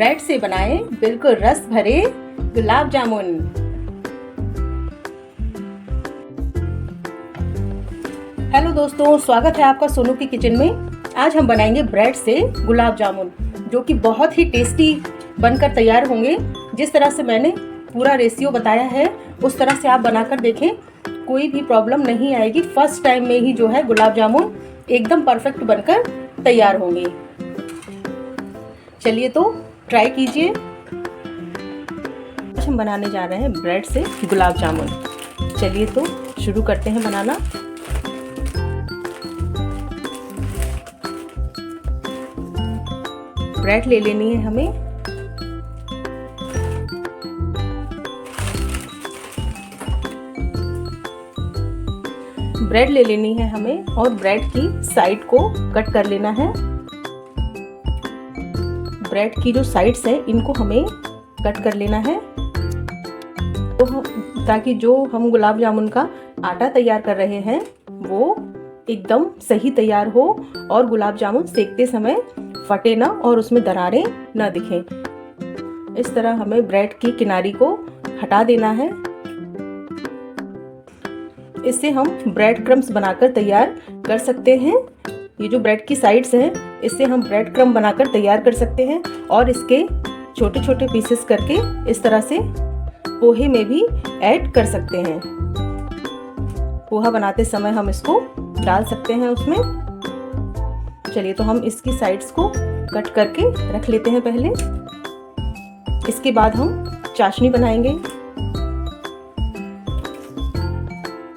Bread से बनाएं बिल्कुल रस भरे गुलाब जामुन। हेलो दोस्तों, स्वागत है आपका सोनू की किचन में। आज हम बनाएंगे ब्रेड से गुलाब जामुन, जो कि बहुत ही टेस्टी बनकर तैयार होंगे। जिस तरह से मैंने पूरा रेसियो बताया है उस तरह से आप बनाकर देखें, कोई भी प्रॉब्लम नहीं आएगी। फर्स्ट टाइम में ही जो है गुलाब जामुन एकदम परफेक्ट बनकर तैयार होंगे। चलिए तो ट्राई कीजिए। आज हम बनाने जा रहे हैं ब्रेड से गुलाब जामुन। चलिए तो शुरू करते हैं बनाना। ब्रेड ले लेनी है हमें। ब्रेड ले लेनी है हमें और ब्रेड की साइड को कट कर लेना है। ब्रेड की जो साइड्स है इनको हमें कट कर लेना है, तो ताकि जो हम गुलाब जामुन का आटा तैयार कर रहे हैं वो एकदम सही तैयार हो और गुलाब जामुन सेकते समय फटे ना और उसमें दरारें ना दिखें। इस तरह हमें ब्रेड की किनारी को हटा देना है। इससे हम ब्रेड क्रम्स बनाकर तैयार कर सकते हैं। ये जो ब्रेड की साइड्स हैं इससे हम ब्रेड क्रम्ब बनाकर तैयार कर सकते हैं और इसके छोटे छोटे पीसेस करके इस तरह से पोहे में भी ऐड कर सकते हैं। पोहा बनाते समय हम इसको डाल सकते हैं उसमें। चलिए तो हम इसकी साइड्स को कट करके रख लेते हैं पहले। इसके बाद हम चाशनी बनाएंगे।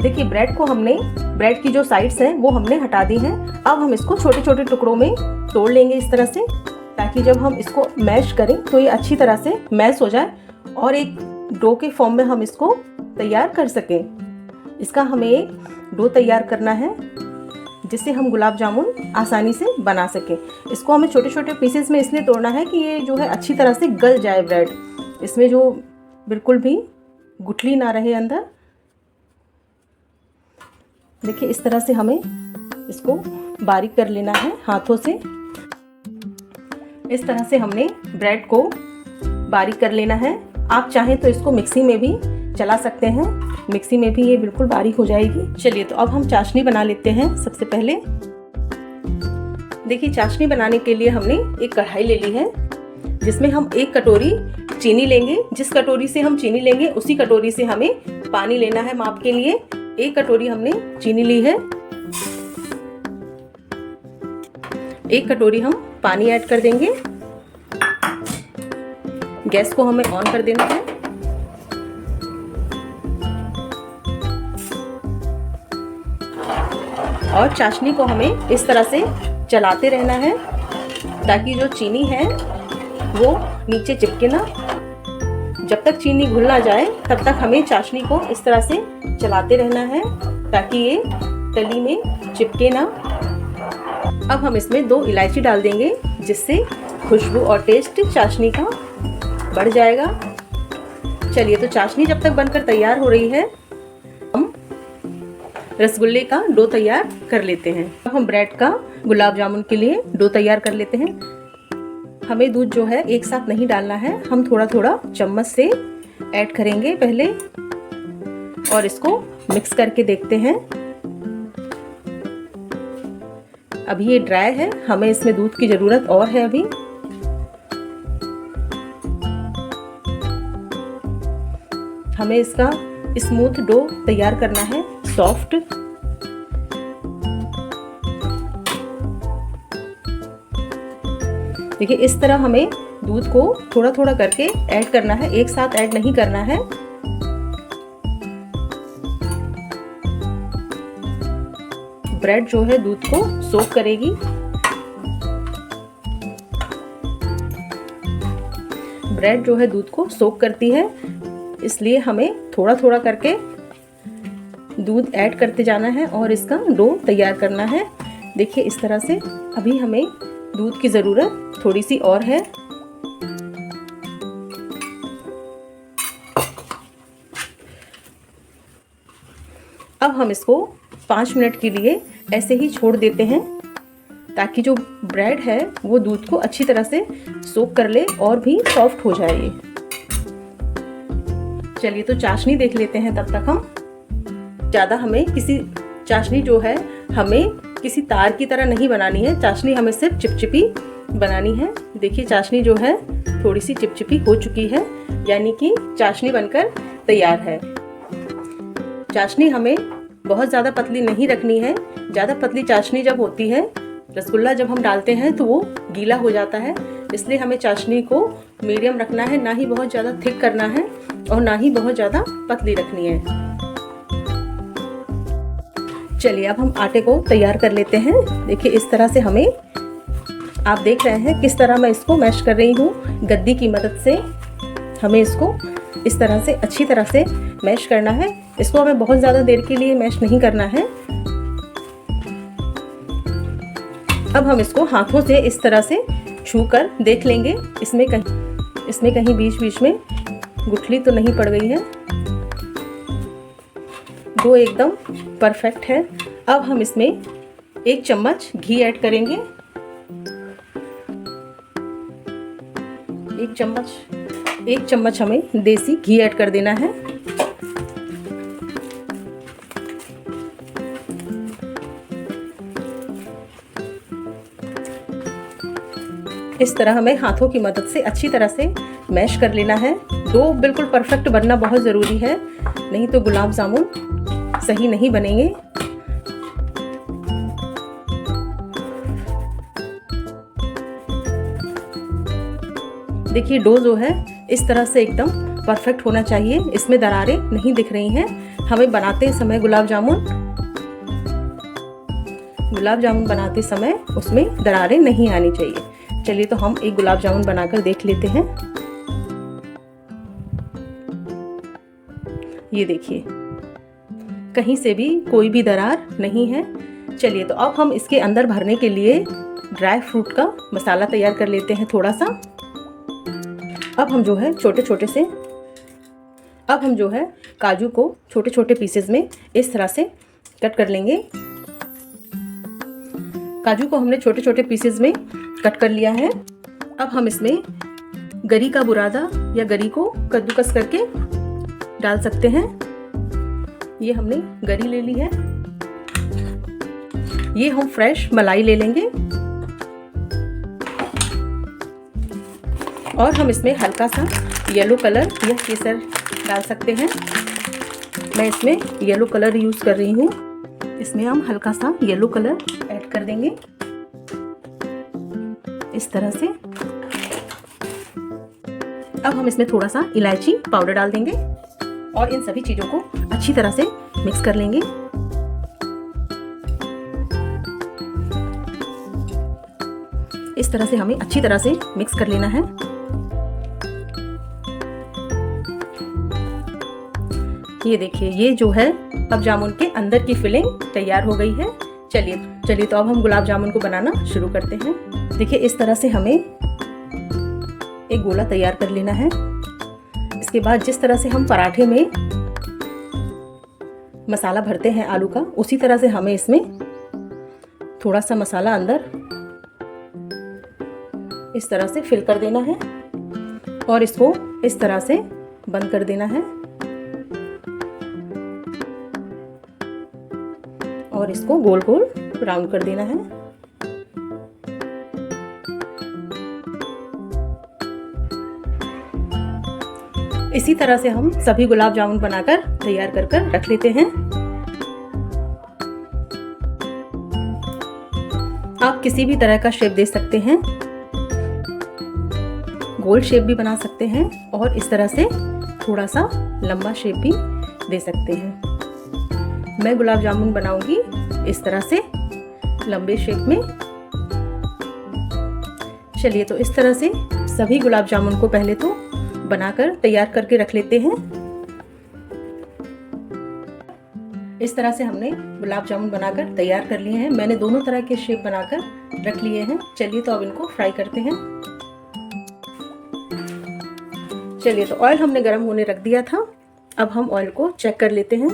देखिए ब्रेड को हमने, ब्रेड की जो साइड्स हैं वो हमने हटा दी हैं। अब हम इसको छोटे छोटे टुकड़ों में तोड़ लेंगे इस तरह से, ताकि जब हम इसको मैश करें तो ये अच्छी तरह से मैश हो जाए और एक डो के फॉर्म में हम इसको तैयार कर सकें। इसका हमें एक डो तैयार करना है जिससे हम गुलाब जामुन आसानी से बना सकें। इसको हमें छोटे छोटे पीसेस में इसलिए तोड़ना है कि ये जो है अच्छी तरह से गल जाए ब्रेड, इसमें जो बिल्कुल भी गुठली ना रहे अंदर। देखिए इस तरह से हमें इसको बारीक कर लेना है हाथों से। इस तरह से हमने ब्रेड को बारीक कर लेना है। आप चाहें तो इसको मिक्सी में भी चला सकते हैं, मिक्सी में भी ये बिल्कुल बारीक हो जाएगी। चलिए तो अब हम चाशनी बना लेते हैं। सबसे पहले देखिए चाशनी बनाने के लिए हमने एक कढ़ाई ले ली है जिसमें हम 1 कटोरी चीनी लेंगे। जिस कटोरी से हम चीनी लेंगे उसी कटोरी से हमें पानी लेना है माप के लिए। 1 कटोरी हमने चीनी ली है। 1 कटोरी हम पानी ऐड कर देंगे। गैस को हमें ऑन कर देना है। और चाशनी को हमें इस तरह से चलाते रहना है ताकि जो चीनी है वो नीचे चिपके ना। जब तक चीनी घुल ना जाए तब तक हमें चाशनी को इस तरह से चलाते रहना है ताकि ये तली में चिपके ना। अब हम इसमें 2 इलायची डाल देंगे जिससे खुशबू और टेस्ट चाशनी का बढ़ जाएगा। चलिए तो चाशनी जब तक बनकर तैयार हो रही है हम रसगुल्ले का डो तैयार कर लेते हैं। अब हम ब्रेड का गुलाब जामुन के लिए डो तैयार कर लेते हैं। हमें दूध जो है एक साथ नहीं डालना है, हम थोड़ा थोड़ा चम्मच से ऐड करेंगे पहले और इसको मिक्स करके देखते हैं। अभी ये ड्राई है, हमें इसमें दूध की जरूरत और है। अभी हमें इसका स्मूथ डो तैयार करना है, सॉफ्ट। देखिए इस तरह हमें दूध को थोड़ा थोड़ा करके ऐड करना है, एक साथ ऐड नहीं करना है। ब्रेड जो है दूध को सोक करेगी। ब्रेड जो है दूध को सोक करती है, इसलिए हमें थोड़ा थोड़ा करके दूध ऐड करते जाना है और इसका डो तैयार करना है। देखिए इस तरह से। अभी हमें दूध की ज़रूरत थोड़ी सी और है। अब हम इसको 5 मिनट के लिए ऐसे ही छोड़ देते हैं ताकि जो ब्रेड है वो दूध को अच्छी तरह से सोक कर ले और भी सॉफ्ट हो जाए ये। चलिए तो चाशनी देख लेते हैं तब तक हम। ज़्यादा हमें चाशनी जो है हमें किसी तार की तरह नहीं बनानी है। चाशनी हमें सिर्फ चिपचिपी बनानी है। देखिए चाशनी जो है थोड़ी सी चिपचिपी हो चुकी है, यानी कि चाशनी बनकर तैयार है। चाशनी हमें बहुत ज़्यादा पतली नहीं रखनी है। ज़्यादा पतली चाशनी जब होती है, रसगुल्ला जब हम डालते हैं तो वो गीला हो जाता है। इसलिए हमें चाशनी को मीडियम रखना है, ना ही बहुत ज़्यादा थिक करना है और ना ही बहुत ज़्यादा पतली रखनी है। चलिए अब हम आटे को तैयार कर लेते हैं। देखिए इस तरह से हमें, आप देख रहे हैं किस तरह मैं इसको मैश कर रही हूँ। गद्दी की मदद से हमें इसको इस तरह से अच्छी तरह से मैश करना है। इसको हमें बहुत ज़्यादा देर के लिए मैश नहीं करना है। अब हम इसको हाथों से इस तरह से छू कर देख लेंगे इसमें कहीं बीच बीच में गुठली तो नहीं पड़ गई है। वो एकदम परफेक्ट है। अब हम इसमें 1 चम्मच घी ऐड करेंगे। 1 चम्मच हमें देसी घी ऐड कर देना है। इस तरह हमें हाथों की मदद से अच्छी तरह से मैश कर लेना है। डो बिल्कुल परफेक्ट बनना बहुत ज़रूरी है, नहीं तो गुलाब जामुन सही नहीं बनेंगे। देखिए डो जो है इस तरह से एकदम परफेक्ट होना चाहिए। इसमें दरारें नहीं दिख रही हैं। हमें बनाते समय गुलाब जामुन बनाते समय उसमें दरारें नहीं आनी चाहिए। चलिए तो हम एक गुलाब जामुन बनाकर देख लेते हैं। ये देखिए कहीं से भी कोई भी दरार नहीं है। चलिए तो अब हम इसके अंदर भरने के लिए ड्राई फ्रूट का मसाला तैयार कर लेते हैं थोड़ा सा। अब हम जो है काजू को छोटे छोटे पीसेस में इस तरह से कट कर लेंगे। काजू को हमने छोटे छोटे पीसेस में कट कर लिया है। अब हम इसमें गरी का बुरादा या गरी को कद्दूकस करके डाल सकते हैं। ये हमने गरी ले ली है। ये हम फ्रेश मलाई ले लेंगे और हम इसमें हल्का सा येलो कलर या केसर डाल सकते हैं। मैं इसमें येलो कलर यूज़ कर रही हूँ। इसमें हम हल्का सा येलो कलर ऐड कर देंगे इस तरह से। अब हम इसमें थोड़ा सा इलायची पाउडर डाल देंगे और इन सभी चीज़ों को अच्छी तरह से मिक्स कर लेंगे। इस तरह से हमें अच्छी तरह से मिक्स कर लेना है। ये देखिए ये जो है अब जामुन के अंदर की फिलिंग तैयार हो गई है। चलिए तो अब हम गुलाब जामुन को बनाना शुरू करते हैं। देखिए इस तरह से हमें एक गोला तैयार कर लेना है। इसके बाद जिस तरह से हम पराठे में मसाला भरते हैं आलू का, उसी तरह से हमें इसमें थोड़ा सा मसाला अंदर इस तरह से फिल कर देना है और इसको इस तरह से बंद कर देना है और इसको गोल गोल राउंड कर देना है। इसी तरह से हम सभी गुलाब जामुन बनाकर तैयार कर रख लेते हैं। आप किसी भी तरह का शेप दे सकते हैं, गोल शेप भी बना सकते हैं और इस तरह से थोड़ा सा लंबा शेप भी दे सकते हैं। मैं गुलाब जामुन बनाऊंगी इस तरह से लंबे शेप में। चलिए तो इस तरह से सभी गुलाब जामुन को पहले तो बनाकर तैयार करके रख लेते हैं। इस तरह से हमने गुलाब जामुन बनाकर तैयार कर लिए हैं। मैंने दोनों तरह के शेप बनाकर रख लिए हैं। चलिए तो अब इनको फ्राई करते हैं। चलिए तो ऑयल हमने गर्म होने रख दिया था। अब हम ऑयल को चेक कर लेते हैं।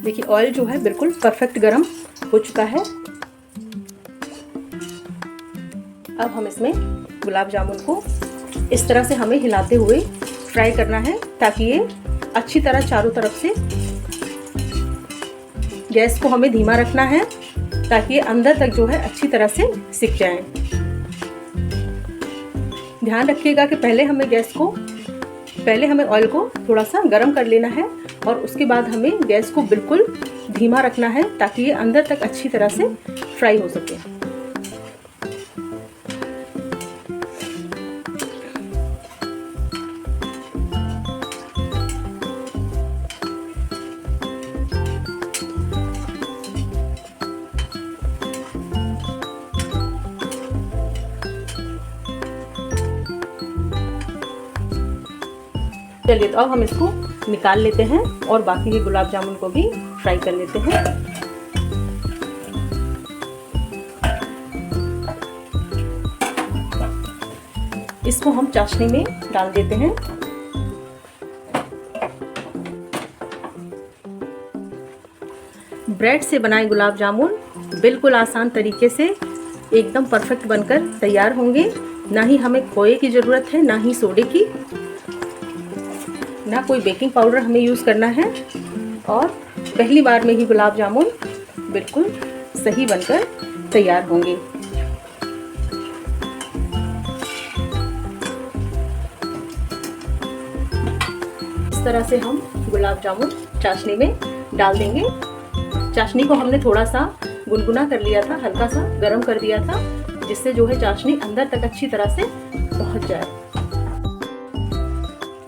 देखिए ऑयल जो है बिल्कुल परफेक्ट गर्म हो चुका है। अब हम इसमें गुलाब जामुन को इस तरह से हमें हिलाते हुए फ्राई करना है ताकि ये अच्छी तरह चारों तरफ से, गैस को हमें धीमा रखना है ताकि ये अंदर तक जो है अच्छी तरह से सिक जाए। ध्यान रखिएगा कि पहले हमें ऑयल को थोड़ा सा गर्म कर लेना है और उसके बाद हमें गैस को बिल्कुल धीमा रखना है ताकि ये अंदर तक अच्छी तरह से फ्राई हो सके। चलिए, तो अब हम इसको निकाल लेते हैं और बाकी के गुलाब जामुन को भी फ्राई कर लेते हैं। इसको हम चाशनी में डाल देते हैं। ब्रेड से बनाए गुलाब जामुन बिल्कुल आसान तरीके से एकदम परफेक्ट बनकर तैयार होंगे। ना ही हमें खोए की ज़रूरत है, ना ही सोडे की, ना कोई बेकिंग पाउडर हमें यूज़ करना है और पहली बार में ही गुलाब जामुन बिल्कुल सही बनकर तैयार होंगे। इस तरह से हम गुलाब जामुन चाशनी में डाल देंगे। चाशनी को हमने थोड़ा सा गुनगुना कर लिया था, हल्का सा गरम कर दिया था, जिससे जो है चाशनी अंदर तक अच्छी तरह से पहुंच जाए।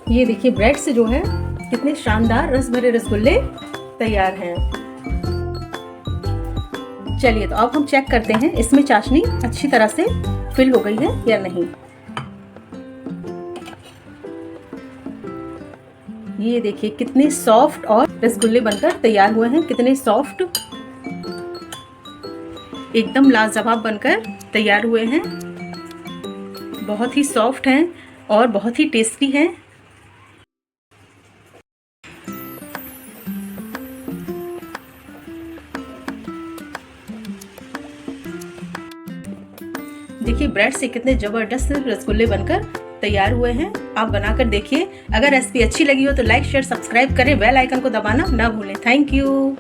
ये देखिए, ब्रेड से जो है कितने शानदार रस भरे रसगुल्ले तैयार हैं। चलिए, तो अब हम चेक करते हैं इसमें चाशनी अच्छी तरह से फिल हो गई है या नहीं। ये देखिए कितने सॉफ्ट और रसगुल्ले बनकर तैयार हुए हैं, कितने सॉफ्ट, एकदम लाजवाब बनकर तैयार हुए हैं। बहुत ही सॉफ्ट हैं और बहुत ही टेस्टी हैं। देखिए ब्रेड से कितने जबरदस्त रसगुल्ले बनकर तैयार हुए हैं। आप बनाकर देखिए। अगर रेसिपी अच्छी लगी हो तो लाइक शेयर सब्सक्राइब करें, बेल आइकन को दबाना ना भूलें। Thank you.